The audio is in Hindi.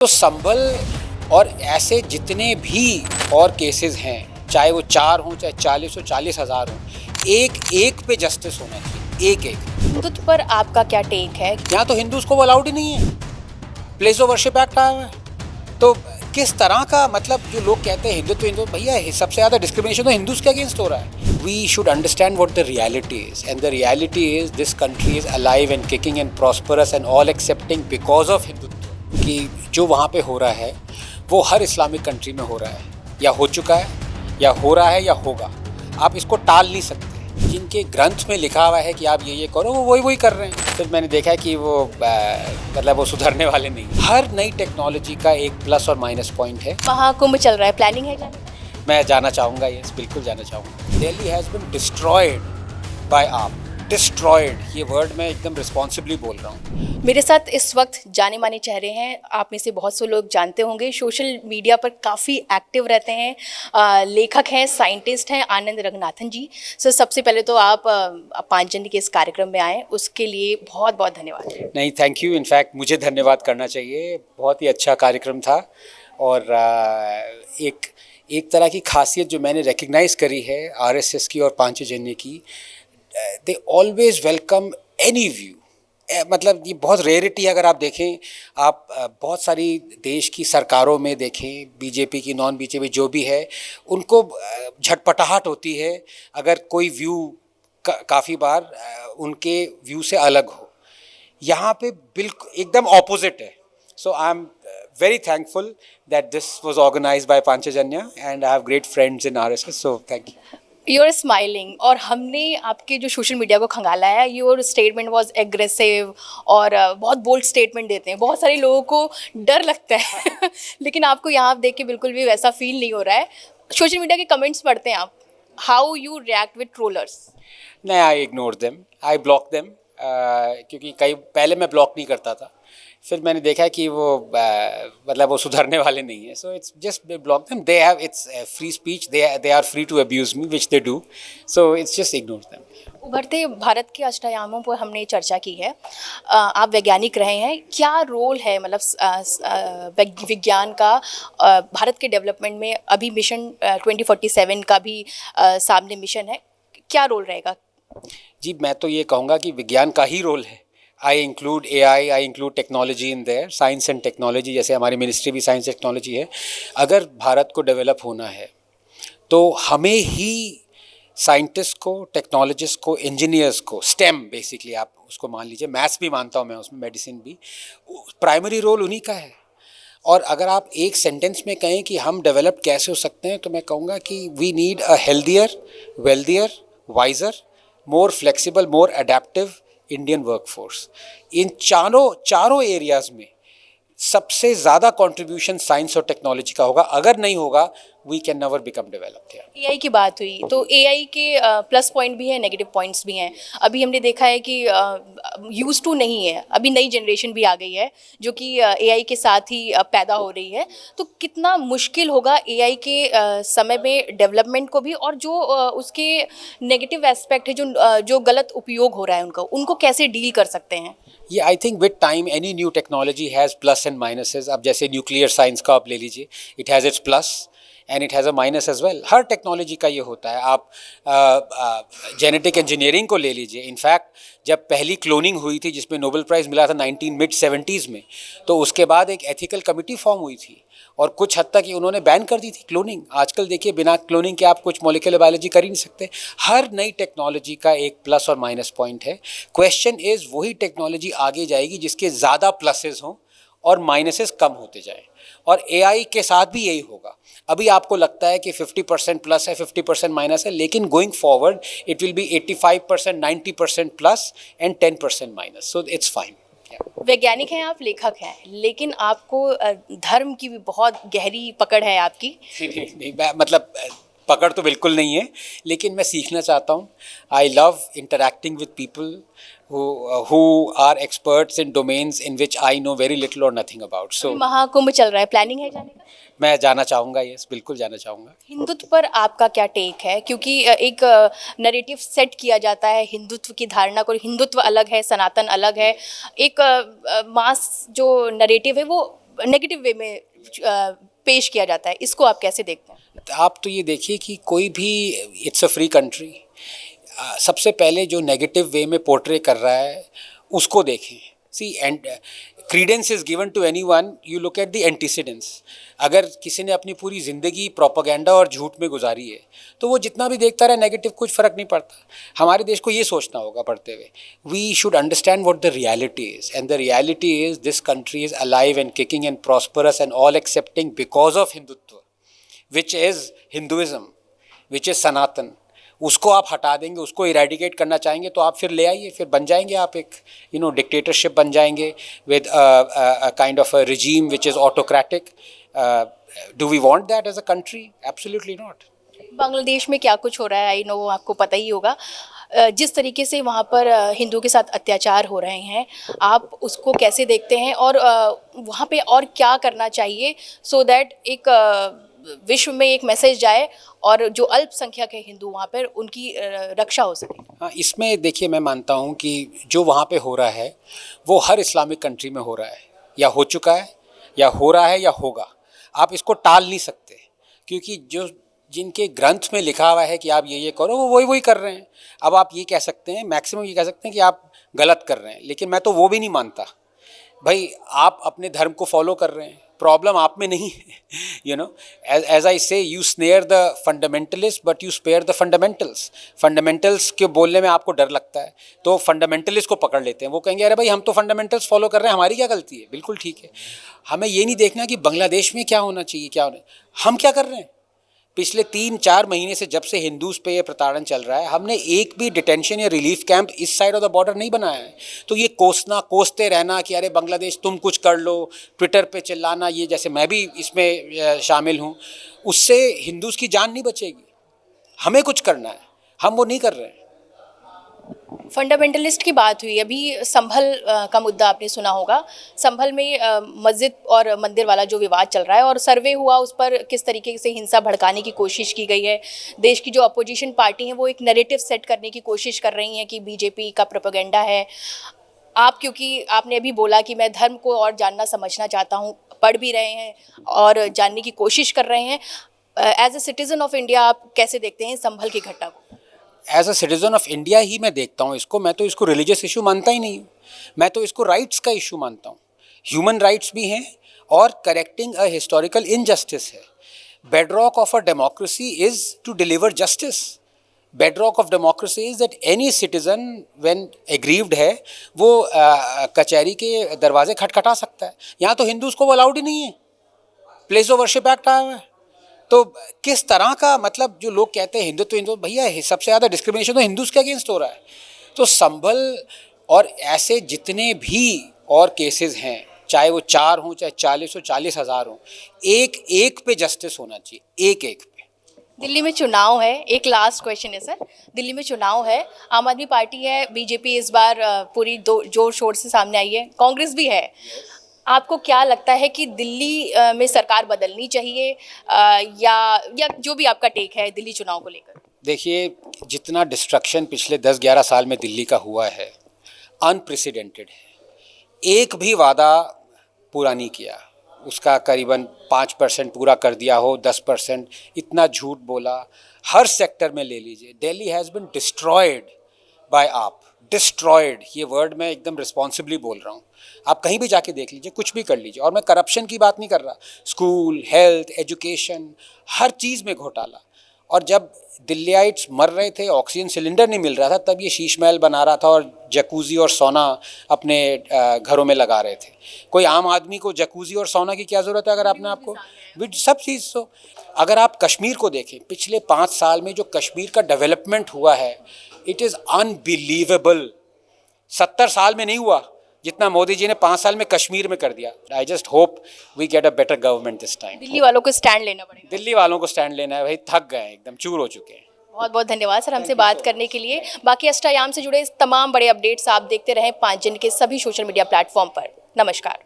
तो संभल और ऐसे जितने भी और केसेस हैं, चाहे वो 4 हों, चाहे 40 हो, 40,000 हों, एक एक पे जस्टिस होना चाहिए, एक एक। हिंदुत्व पर आपका क्या टेक है? यहाँ तो हिंदूज को वो अलाउड ही नहीं है, प्लेस ऑफ वर्शिप एक्ट आया हुआ है। तो किस तरह का, मतलब जो लोग कहते हैं हिंदुत्व हिंदुत्व, भैया सबसे ज़्यादा डिस्क्रिमिनेशन तो हिंदूज के अगेंस्ट हो रहा है। We should understand what the reality is, and the reality is this country is alive and kicking and prosperous and all accepting because of Hindutva. कि जो वहाँ पे हो रहा है वो हर इस्लामिक कंट्री में हो रहा है, या हो चुका है, या हो रहा है, या होगा। आप इसको टाल नहीं सकते। जिनके ग्रंथ में लिखा हुआ है कि आप ये करो, वो वही कर रहे हैं। फिर मैंने देखा है कि वो मतलब वो सुधरने वाले नहीं। हर नई टेक्नोलॉजी का एक प्लस और माइनस पॉइंट है। महाकुंभ चल रहा है, प्लानिंग है जाने का? मैं जाना चाहूँगा, यस, बिल्कुल जाना चाहूँगा। Delhi has been destroyed by आप। डिस्ट्रॉयड, ये वर्ड मैं एकदम रिस्पॉन्सिबली बोल रहा हूँ। मेरे साथ इस वक्त जाने माने चेहरे हैं, आप में से बहुत से लोग जानते होंगे, सोशल मीडिया पर काफ़ी एक्टिव रहते हैं, लेखक हैं, साइंटिस्ट हैं, आनंद रंगनाथन जी। सर, सबसे पहले तो आप 5 जनवरी के इस कार्यक्रम में आए, उसके लिए बहुत बहुत धन्यवाद। नहीं, थैंक यू। इनफैक्ट मुझे धन्यवाद करना चाहिए, बहुत ही अच्छा कार्यक्रम था। और एक तरह की खासियत जो मैंने रिकग्नाइज़ करी है आरएसएस की और पांचजन्य की, they always welcome any view. मतलब ये बहुत रेयरिटी है। अगर आप देखें, आप बहुत सारी देश की सरकारों में देखें, बीजेपी की, नॉन बीजेपी जो भी है, उनको झटपटाहट होती है अगर कोई व्यू काफ़ी बार उनके व्यू से अलग हो। यहाँ पे बिल्कुल एकदम ऑपोजिट है। So I am very thankful that this was organized by Panchajanya, and I have great friends in RSS, so thank you. You're smiling, और हमने आपके जो सोशल मीडिया को खंगाला है, योर स्टेटमेंट वाज एग्रेसिव और बहुत बोल्ड स्टेटमेंट देते हैं, बहुत सारे लोगों को डर लगता है लेकिन आपको यहाँ देख के बिल्कुल भी वैसा फील नहीं हो रहा है। सोशल मीडिया के कमेंट्स पढ़ते हैं आप, how you react with trollers? नहीं, I ignore them, I block them, क्योंकि कई पहले मैं ब्लॉक नहीं करता था, फिर मैंने देखा कि वो मतलब वो सुधरने वाले नहीं है। So it's just block them. They have, it's free speech, they are free to abuse me, which they do. So it's just ignore them. उभरते भारत के अष्टयामों पर हमने चर्चा की है, आप वैज्ञानिक रहे हैं, क्या रोल है मतलब विज्ञान का भारत के डेवलपमेंट में? अभी मिशन 2047 का भी सामने मिशन है, क्या रोल रहेगा? जी, मैं तो ये कहूँगा कि विज्ञान का ही रोल है। I include AI, I include technology in their, science and technology, जैसे हमारी मिनिस्ट्री भी साइंस टेक्नोलॉजी है। अगर भारत को डेवलप होना है तो हमें ही साइंटिस्ट को, टेक्नोलॉजिस्ट को, इंजीनियर्स को, स्टेम बेसिकली आप उसको मान लीजिए, मैथ्स भी मानता हूँ मैं उसमें, मेडिसिन भी, प्राइमरी रोल उन्हीं का है। और अगर आप एक सेंटेंस में कहें कि हम डेवलप कैसे हो सकते हैं, तो मैं कहूँगा कि we need a healthier, wealthier, wiser, more flexible, more adaptive Indian workforce. इन चारों एरियाज़ में सबसे ज़्यादा कंट्रीब्यूशन साइंस और टेक्नोलॉजी का होगा। अगर नहीं होगा, we can never become developed. AI की बात हुई तो एआई के प्लस पॉइंट भी हैं, नेगेटिव पॉइंट्स भी हैं। अभी हमने देखा है कि यूज टू नहीं है, अभी नई जनरेशन भी आ गई है जो कि एआई के साथ ही पैदा हो रही है। तो कितना मुश्किल होगा एआई के समय में डेवलपमेंट को भी, और जो उसके नेगेटिव एस्पेक्ट है, जो गलत उपयोग हो रहा है उनको कैसे डील कर सकते हैं? ये I think with time any new technology has plus and minuses. अब जैसे न्यूक्लियर साइंस का आप ले लीजिए, it has its plus and it has a minus as well. हर टेक्नोलॉजी का ये होता है। आप जेनेटिक इंजीनियरिंग को ले लीजिए। इनफैक्ट जब पहली क्लोनिंग हुई थी, जिसमें नोबेल प्राइज़ मिला था मिड 70s में, तो उसके बाद एक एथिकल कमिटी फॉर्म हुई थी और कुछ हद तक उन्होंने बैन कर दी थी क्लोनिंग। आजकल देखिए, बिना क्लोनिंग के आप कुछ मॉलिक्यूलर बायोलॉजी कर ही नहीं सकते। हर नई टेक्नोलॉजी का एक प्लस और माइनस पॉइंट है। क्वेश्चन इज़, वही टेक्नोलॉजी आगे जाएगी जिसके ज़्यादा प्लसेस हों और माइनसेस कम होते जाएं। और एआई के साथ भी यही होगा। अभी आपको लगता है कि 50% प्लस है, 50% माइनस है, लेकिन going forward it will be 85%, 90% plus and 10% minus. So it's fine. वैज्ञानिक हैं आप, लेखक हैं, लेकिन आपको धर्म की भी बहुत गहरी पकड़ है आपकी। नहीं, मतलब पकड़ तो बिल्कुल नहीं है, लेकिन मैं सीखना चाहता हूँ। I love interacting with people who are experts in domains in which I know very little or nothing about. So Mahakumbh चल रहा है, प्लानिंग है जाने का? मैं जाना चाहूँगा, यस, बिल्कुल जाना चाहूँगा। हिंदुत्व पर आपका क्या टेक है? क्योंकि एक नैरेटिव सेट किया जाता है हिंदुत्व की धारणा को, हिंदुत्व अलग है, सनातन अलग है। एक मास जो नैरेटिव है वो नेगेटिव वे में पेश किया जाता है, इसको आप कैसे देखते हैं? आप तो ये देखिए कि कोई भी, इट्स अ फ्री कंट्री, सबसे पहले जो नेगेटिव वे में पोर्ट्रे कर रहा है उसको देखें. See, and credence is given to anyone, you look at the antecedents. अगर किसी ने अपनी पूरी ज़िंदगी प्रोपेगेंडा और झूठ में गुजारी है तो वो जितना भी देखता रहे नेगेटिव, कुछ फ़र्क नहीं पड़ता. हमारे देश को ये सोचना होगा पढ़ते हुए, we should understand what the reality is, and the reality is this country is alive and kicking and prosperous and all accepting because of Hindutva, which is Hinduism, which is Sanatan. उसको आप हटा देंगे, उसको इरेडिकेट करना चाहेंगे तो आप फिर ले आइए, फिर बन जाएंगे आप एक डिक्टेटरशिप बन जाएंगे with kind of a regime which is autocratic. Do we want that as a country? Absolutely not. Bangladesh में क्या कुछ हो रहा है, आई नो आपको पता ही होगा. जिस तरीके से वहाँ पर हिंदुओं के साथ अत्याचार हो रहे हैं, आप उसको कैसे देखते हैं, और वहाँ पे और क्या करना चाहिए सो दैट एक विश्व में एक मैसेज जाए और जो अल्पसंख्यक है हिंदू वहाँ पर, उनकी रक्षा हो सके? हाँ, इसमें देखिए, मैं मानता हूँ कि जो वहाँ पे हो रहा है वो हर इस्लामिक कंट्री में हो रहा है, या हो चुका है, या हो रहा है, या होगा. आप इसको टाल नहीं सकते, क्योंकि जो जिनके ग्रंथ में लिखा हुआ है कि आप ये करो, वो वही कर रहे हैं. अब आप ये कह सकते हैं, मैक्सिमम ये कह सकते हैं कि आप गलत कर रहे हैं, लेकिन मैं तो वो भी नहीं मानता. भाई, आप अपने धर्म को फॉलो कर रहे हैं, प्रॉब्लम आप में नहीं है. As I say, you snare the fundamentalist but you spare the fundamentals. Fundamentals के बोलने में आपको डर लगता है तो फंडामेंटलिस्ट को पकड़ लेते हैं. वो कहेंगे अरे भाई, हम तो फंडामेंटल्स फॉलो कर रहे हैं, हमारी क्या गलती है? बिल्कुल ठीक है. हमें ये नहीं देखना कि बांग्लादेश में क्या होना चाहिए, क्या होना, हम क्या कर रहे हैं. पिछले 3-4 महीने से, जब से हिंदूज पे ये प्रताड़न चल रहा है, हमने एक भी डिटेंशन या रिलीफ कैंप इस साइड ऑफ द बॉर्डर नहीं बनाया है. तो ये कोसते रहना कि अरे बांग्लादेश तुम कुछ कर लो, ट्विटर पे चिल्लाना, ये जैसे मैं भी इसमें शामिल हूँ, उससे हिंदूज की जान नहीं बचेगी. हमें कुछ करना है, हम वो नहीं कर रहे हैं. फंडामेंटलिस्ट की बात हुई, अभी संभल का मुद्दा आपने सुना होगा. संभल में मस्जिद और मंदिर वाला जो विवाद चल रहा है, और सर्वे हुआ उस पर किस तरीके से हिंसा भड़काने की कोशिश की गई है. देश की जो अपोजिशन पार्टी है वो एक नैरेटिव सेट करने की कोशिश कर रही हैं कि बीजेपी का प्रोपेगेंडा है. आप, क्योंकि आपने अभी बोला कि मैं धर्म को और जानना समझना चाहता हूँ, पढ़ भी रहे हैं और जानने की कोशिश कर रहे हैं, as a citizen of India आप कैसे देखते हैं संभल की घटना को? As a citizen of India ही मैं देखता हूँ इसको. मैं तो इसको रिलीजियस इशू मानता ही नहीं हूँ, मैं तो इसको राइट्स का इशू मानता हूँ. ह्यूमन राइट्स भी हैं और करेक्टिंग अ हिस्टोरिकल इनजस्टिस है. Bedrock of a democracy is to deliver justice. Bedrock of democracy is that any citizen when aggrieved है वो कचहरी के दरवाजे खटखटा सकता है. यहाँ तो हिंदूज़ को वो अलाउड ही नहीं है. प्लेस ऑफ वर्शिप एक्ट आया हुआ है. तो किस तरह का, मतलब जो लोग कहते हैं हिंदुत्व, भैया सबसे ज़्यादा डिस्क्रिमिनेशन तो हिंदूज़ के अगेंस्ट हो रहा है. तो संभल और ऐसे जितने भी और केसेस हैं, चाहे वो 4 हों, चाहे 40 हो, 40,000 हों, एक एक पे जस्टिस होना चाहिए, एक एक पे. दिल्ली में चुनाव है, एक लास्ट क्वेश्चन है सर. दिल्ली में चुनाव है, आम आदमी पार्टी है, बीजेपी इस बार पूरी जोर शोर से सामने आई है, कांग्रेस भी है. आपको क्या लगता है कि दिल्ली में सरकार बदलनी चाहिए, या जो भी आपका टेक है दिल्ली चुनाव को लेकर? देखिए, जितना डिस्ट्रक्शन पिछले 10-11 साल में दिल्ली का हुआ है, अनप्रेसिडेंटेड है. एक भी वादा पूरा नहीं किया. उसका करीबन 5% पूरा कर दिया हो, 10%, इतना झूठ बोला. हर सेक्टर में ले लीजिए, Delhi has been destroyed by आप. डिस्ट्रॉयड, ये वर्ड मैं एकदम रिस्पॉन्सिबली बोल रहा हूँ. आप कहीं भी जाके देख लीजिए, कुछ भी कर लीजिए. और मैं करप्शन की बात नहीं कर रहा. स्कूल, हेल्थ, एजुकेशन, हर चीज़ में घोटाला. और जब दिल्लीइट्स मर रहे थे, ऑक्सीजन सिलेंडर नहीं मिल रहा था, तब ये शीश महल बना रहा था और जकूज़ी और सोना अपने घरों में लगा रहे थे. कोई आम आदमी को जकूज़ी और सोना की क्या ज़रूरत है अगर आपने आपको विद सब चीज़. तो अगर आप कश्मीर को देखें, पिछले 5 साल में जो कश्मीर का डेवलपमेंट हुआ है, इट इज़ अनबिलीवेबल. 70 साल में नहीं हुआ जितना मोदी जी ने 5 साल में कश्मीर में कर दिया. I just hope we get a better government this time. Delhi वालों को स्टैंड लेना पड़ेगा. दिल्ली वालों को स्टैंड लेना है भाई, थक गए हैं, एकदम चूर हो चुके हैं. बहुत बहुत धन्यवाद सर हमसे बात करने के लिए. बाकी अष्टयाम से जुड़े तमाम बड़े अपडेट्स आप देखते रहें 5 जन के सभी सोशल मीडिया प्लेटफॉर्म पर. नमस्कार.